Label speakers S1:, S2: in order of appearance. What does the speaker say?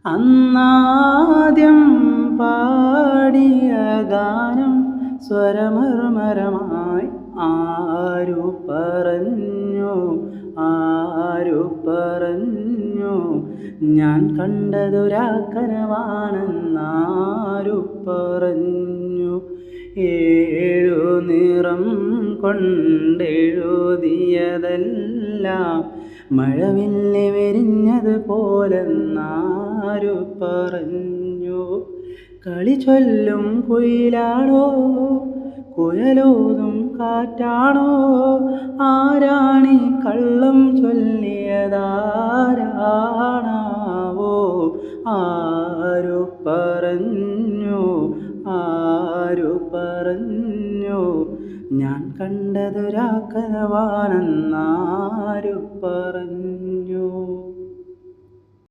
S1: അന്നാദ്യം പാടിയ ഗാനം സ്വരമർമരമായി ആരു പറഞ്ഞു, ആരു പറഞ്ഞു, ഞാൻ കണ്ടതൊരാക്കനവാണെന്നാരു പറഞ്ഞു. 7 നിറം കൊണ്ടെഴുതിയതെല്ലാം മഴവില്ല് വിരിഞ്ഞതുപോലെന്നാരു പറഞ്ഞു. കളി ചൊല്ലും കുയിലാണോ, കുഴലോതും കാറ്റാണോ, ആരാണി കള്ളം ചൊല്ലിയതാരാണാവോ? ആരു പറഞ്ഞു, ആരു പറഞ്ഞു, ഞാൻ കണ്ടതൊരാക്കനവാണെന്നാരു പറഞ്ഞു.